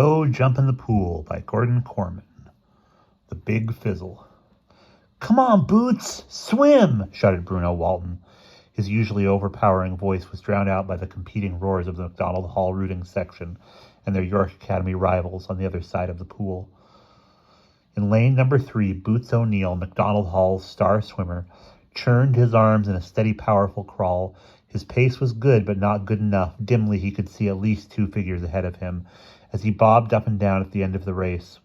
Go Jump in the Pool by Korman. The Big Fizzle. "Come on, Boots! Swim!" shouted Bruno Walton. His usually overpowering voice was drowned out by the competing roars of the MacDonald Hall rooting section and their York Academy rivals on the other side of the pool. In lane number 3, Boots O'Neill, MacDonald Hall's star swimmer, churned his arms in a steady, powerful crawl. His pace was good, but not good enough. Dimly he could see at least 2 figures ahead of him as he bobbed up and down at the end of the race.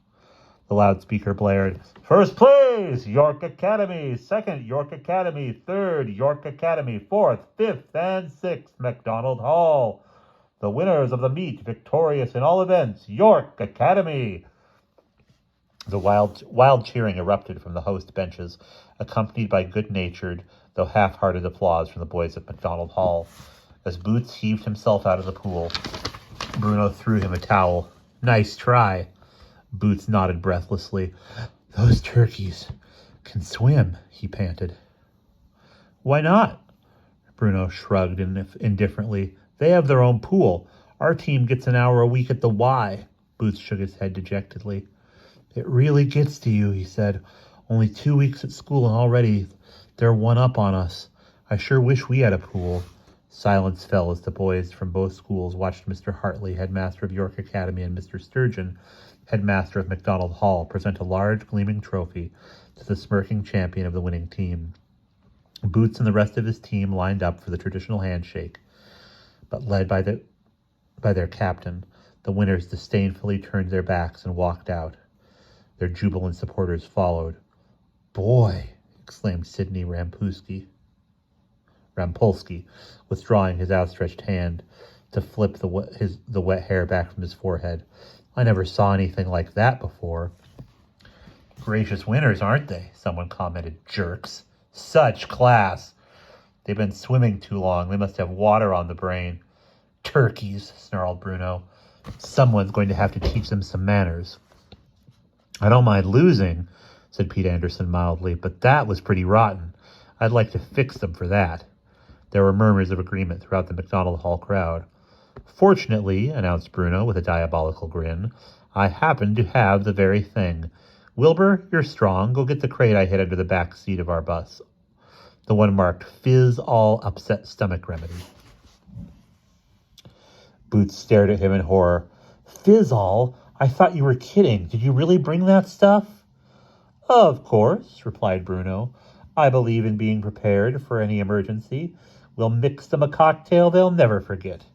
The loudspeaker blared, "First place, York Academy. Second, York Academy. Third, York Academy. Fourth, fifth, and sixth, MacDonald Hall. The winners of the meet, victorious in all events, York Academy." The wild cheering erupted from the host benches, accompanied by good-natured, though half-hearted applause from the boys of MacDonald Hall. As Boots heaved himself out of the pool, Bruno threw him a towel. "Nice try." Boots nodded breathlessly. "Those turkeys can swim," he panted. "Why not?" Bruno shrugged indifferently. "They have their own pool. Our team gets an hour a week at the Y." Boots shook his head dejectedly. "It really gets to you," he said. "Only 2 weeks at school and already they're one up on us. I sure wish we had a pool." Silence fell as the boys from both schools watched Mr. Hartley, headmaster of York Academy, and Mr. Sturgeon, headmaster of MacDonald Hall, present a large, gleaming trophy to the smirking champion of the winning team. Boots and the rest of his team lined up for the traditional handshake, but led by their captain, the winners disdainfully turned their backs and walked out. Their jubilant supporters followed. "Boy!" exclaimed Sidney Rampolsky, withdrawing his outstretched hand to flip the wet hair back from his forehead. "I never saw anything like that before." "Gracious winners, aren't they?" someone commented. "Jerks. Such class. They've been swimming too long. They must have water on the brain." "Turkeys," snarled Bruno. "Someone's going to have to teach them some manners." "I don't mind losing," said Pete Anderson mildly, "but that was pretty rotten. I'd like to fix them for that." There were murmurs of agreement throughout the MacDonald Hall crowd. "Fortunately," announced Bruno with a diabolical grin, "I happen to have the very thing. Wilbur, you're strong. Go get the crate I hid under the back seat of our bus. The one marked Fizz All Upset Stomach Remedy." Boots stared at him in horror. "Fizz All? I thought you were kidding. Did you really bring that stuff?" "Of course," replied Bruno. "I believe in being prepared for any emergency. We'll mix them a cocktail they'll never forget."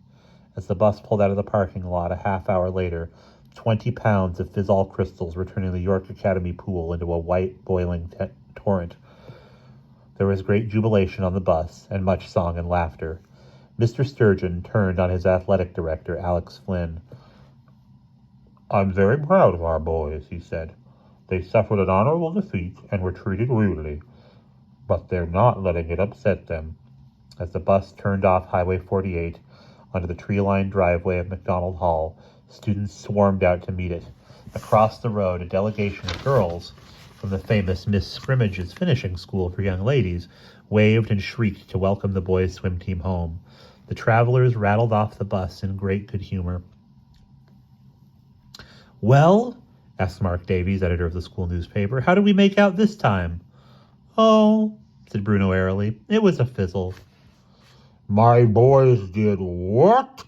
As the bus pulled out of the parking lot a half hour later, 20 pounds of Fizzall crystals were turning the York Academy pool into a white, boiling torrent. There was great jubilation on the bus, and much song and laughter. Mr. Sturgeon turned on his athletic director, Alex Flynn. "I'm very proud of our boys," he said. "They suffered an honorable defeat and were treated rudely, but they're not letting it upset them." As the bus turned off Highway 48 onto the tree-lined driveway of MacDonald Hall, students swarmed out to meet it. Across the road, a delegation of girls from the famous Miss Scrimmage's finishing school for young ladies waved and shrieked to welcome the boys' swim team home. The travelers rattled off the bus in great good humor. "Well," asked Mark Davies, editor of the school newspaper, "how did we make out this time?" "Oh," said Bruno airily, "it was a fizzle." "My boys did what?"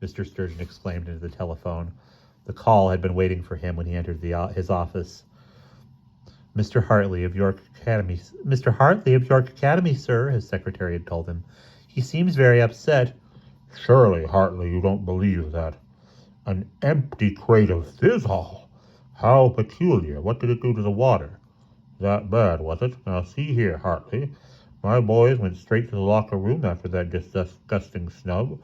Mr. Sturgeon exclaimed into the telephone. The call had been waiting for him when he entered his office. Mr. Hartley of York Academy, sir," his secretary had told him. "He seems very upset." "Surely, Hartley, you don't believe that. An empty crate of Fizzall. How peculiar. What did it do to the water? That bad, was it? Now see here, Hartley. My boys went straight to the locker room after that disgusting snub,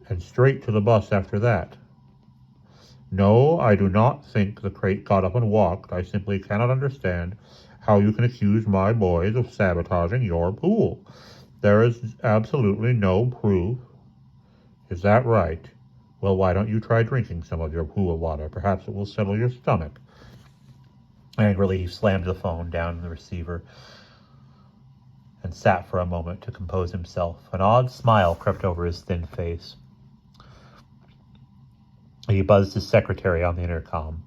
and straight to the bus after that. No, I do not think the crate got up and walked. I simply cannot understand how you can accuse my boys of sabotaging your pool. There is absolutely no proof. Is that right? Well, why don't you try drinking some of your pool water? Perhaps it will settle your stomach." Angrily, he slammed the phone down in the receiver and sat for a moment to compose himself. An odd smile crept over his thin face. He buzzed his secretary on the intercom.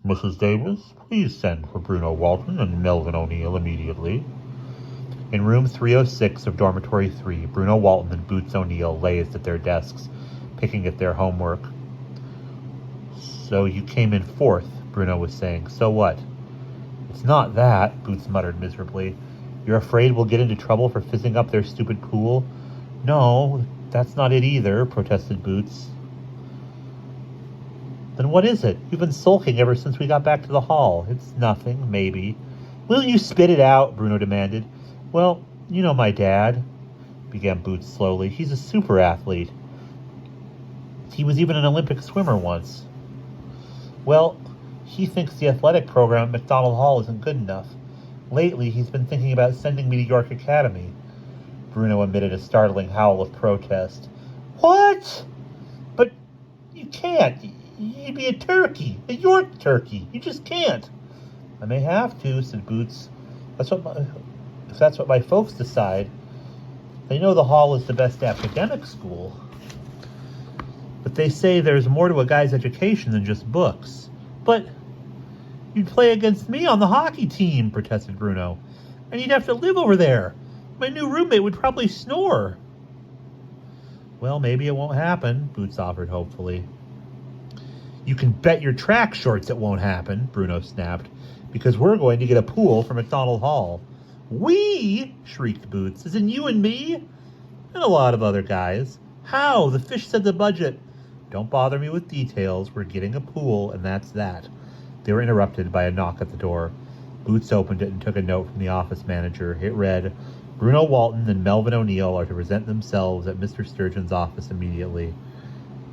Mrs. Davis, please send for Bruno Walton and Melvin O'Neill immediately. In room 306 of dormitory 3, Bruno Walton and Boots O'Neill lazed at their desks, picking at their homework. So you came in fourth, Bruno was saying. So what? It's not that, Boots muttered miserably. You're afraid we'll get into trouble for fizzing up their stupid pool? No, that's not it either, protested Boots. Then what is it? You've been sulking ever since we got back to the hall. It's nothing, maybe. Will you spit it out? Bruno demanded. Well, you know my dad, began Boots slowly. He's a super athlete. He was even an Olympic swimmer once. Well, he thinks the athletic program at McDonald Hall isn't good enough. Lately, he's been thinking about sending me to York Academy. Bruno emitted a startling howl of protest. What? But you can't. You'd be a turkey, a York turkey. You just can't. I may have to, said Boots. If that's what my folks decide. They know the Hall is the best academic school. But they say there's more to a guy's education than just books. But you'd play against me on the hockey team, protested Bruno. And you'd have to live over there. My new roommate would probably snore. Well, maybe it won't happen, Boots offered hopefully. You can bet your track shorts it won't happen, Bruno snapped, because we're going to get a pool for McDonald Hall. We? Shrieked Boots. As in you and me? And a lot of other guys. How? The fish said the budget. Don't bother me with details. We're getting a pool, and that's that. They were interrupted by a knock at the door. Boots opened it and took a note from the office manager. It read, Bruno Walton and Melvin O'Neill are to present themselves at Mr. Sturgeon's office immediately.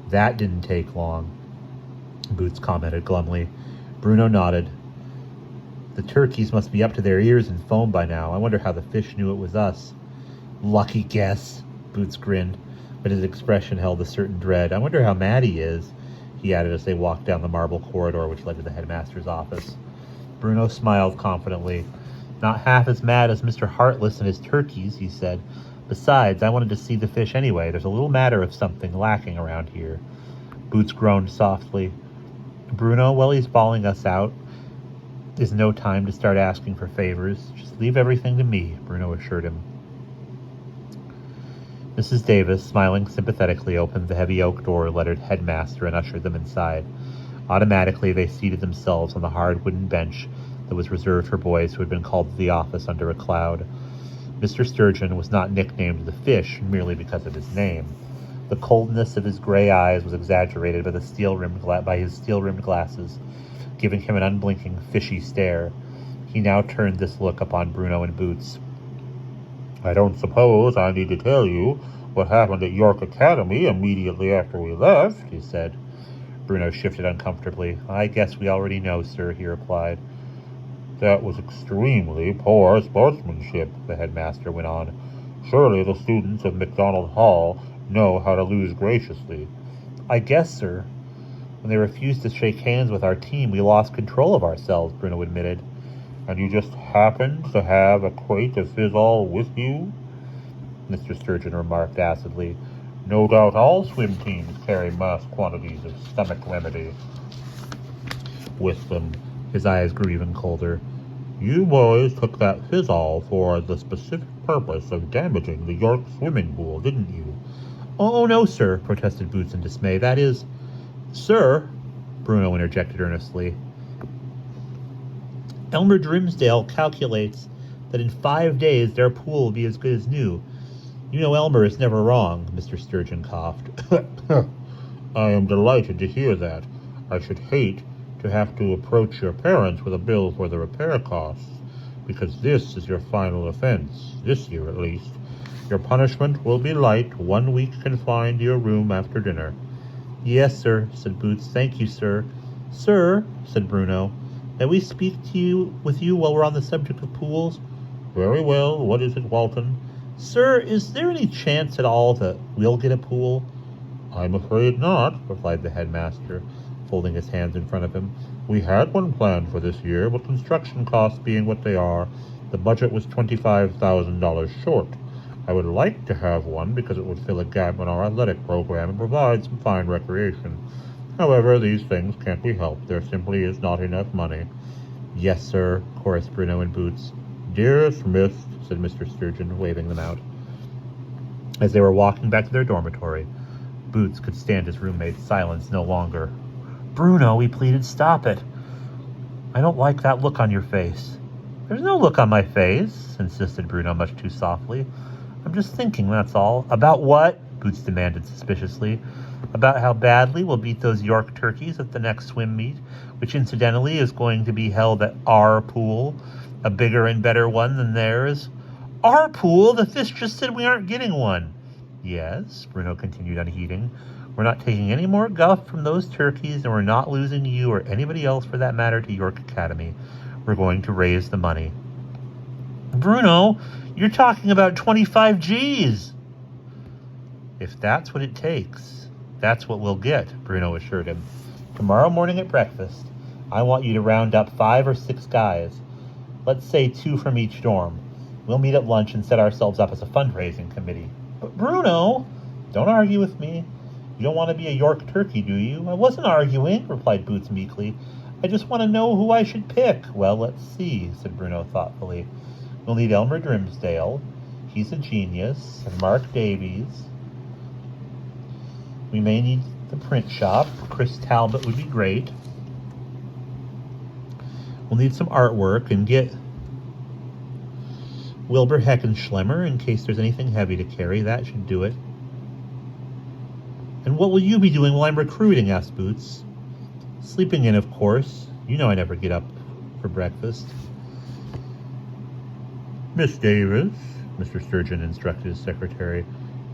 That didn't take long, Boots commented glumly. Bruno nodded. The turkeys must be up to their ears in foam by now. I wonder how the fish knew it was us. Lucky guess, Boots grinned, but his expression held a certain dread. I wonder how mad he is, he added as they walked down the marble corridor which led to the headmaster's office. Bruno smiled confidently. Not half as mad as Mr. Heartless and his turkeys, he said. Besides, I wanted to see the fish anyway. There's a little matter of something lacking around here. Boots groaned softly. Bruno, while he's bawling us out, there's no time to start asking for favors. Just leave everything to me, Bruno assured him. Mrs. Davis, smiling sympathetically, opened the heavy oak door lettered Headmaster and ushered them inside. Automatically, they seated themselves on the hard wooden bench that was reserved for boys who had been called to the office under a cloud. Mr. Sturgeon was not nicknamed the Fish merely because of his name. The coldness of his gray eyes was exaggerated by his steel-rimmed glasses, giving him an unblinking, fishy stare. He now turned this look upon Bruno and Boots. I don't suppose I need to tell you what happened at York Academy immediately after we left, he said. Bruno shifted uncomfortably. I guess we already know, sir, he replied. That was extremely poor sportsmanship, the headmaster went on. Surely the students of McDonald Hall know how to lose graciously. I guess, sir. When they refused to shake hands with our team, we lost control of ourselves, Bruno admitted. And you just happened to have a crate of Fizzle with you? Mr. Sturgeon remarked acidly. No doubt all swim teams carry mass quantities of stomach remedy with them. His eyes grew even colder. You boys took that Fizzle for the specific purpose of damaging the York swimming pool, didn't you? Oh, no, sir, protested Boots in dismay. That is... Sir, Bruno interjected earnestly, Elmer Grimsdale calculates that in 5 days their pool will be as good as new. You know Elmer is never wrong, Mr. Sturgeon coughed. I am delighted to hear that. I should hate to have to approach your parents with a bill for the repair costs, because this is your final offense, this year at least. Your punishment will be light, 1 week confined to your room after dinner. Yes, sir, said Boots. Thank you, sir. Sir, said Bruno, may we speak with you while we're on the subject of pools? Very well. What is it, Walton? Sir, is there any chance at all that we'll get a pool? I'm afraid not, replied the headmaster, folding his hands in front of him. We had one planned for this year, but construction costs being what they are, the budget was $25,000 short. I would like to have one because it would fill a gap in our athletic program and provide some fine recreation. However, these things can't be helped. There simply is not enough money. Yes, sir, chorused Bruno and Boots. Dearest Miss, said Mr. Sturgeon, waving them out. As they were walking back to their dormitory, Boots could stand his roommate's silence no longer. Bruno, he pleaded, stop it. I don't like that look on your face. There's no look on my face, insisted Bruno much too softly. I'm just thinking, that's all. About what? Boots demanded suspiciously. About how badly we'll beat those York turkeys at the next swim meet, which incidentally is going to be held at our pool, a bigger and better one than theirs. Our pool? The fish just said we aren't getting one. Yes, Bruno continued unheeding. We're not taking any more guff from those turkeys, and we're not losing you or anybody else for that matter to York Academy. We're going to raise the money. Bruno, you're talking about 25 G's. If that's what it takes, that's what we'll get, Bruno assured him. Tomorrow morning at breakfast, I want you to round up 5 or 6 guys. Let's say 2 from each dorm. We'll meet at lunch and set ourselves up as a fundraising committee. But Bruno, don't argue with me. You don't want to be a York turkey, do you? I wasn't arguing, replied Boots meekly. I just want to know who I should pick. Well, let's see, said Bruno thoughtfully. We'll need Elmer Grimsdale. He's a genius. And Mark Davies. We may need the print shop. Chris Talbot would be great. We'll need some artwork and get Wilbur Heckenschlemmer in case there's anything heavy to carry. That should do it. And what will you be doing while I'm recruiting? Asked Boots. Sleeping in, of course. You know I never get up for breakfast. Miss Davis, Mr. Sturgeon instructed his secretary,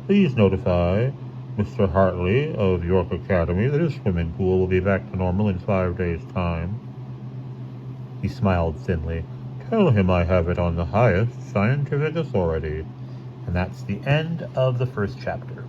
please notify Mr. Hartley of York Academy that his swimming pool will be back to normal in 5 days' time. He smiled thinly. Tell him I have it on the highest scientific authority. And that's the end of the first chapter.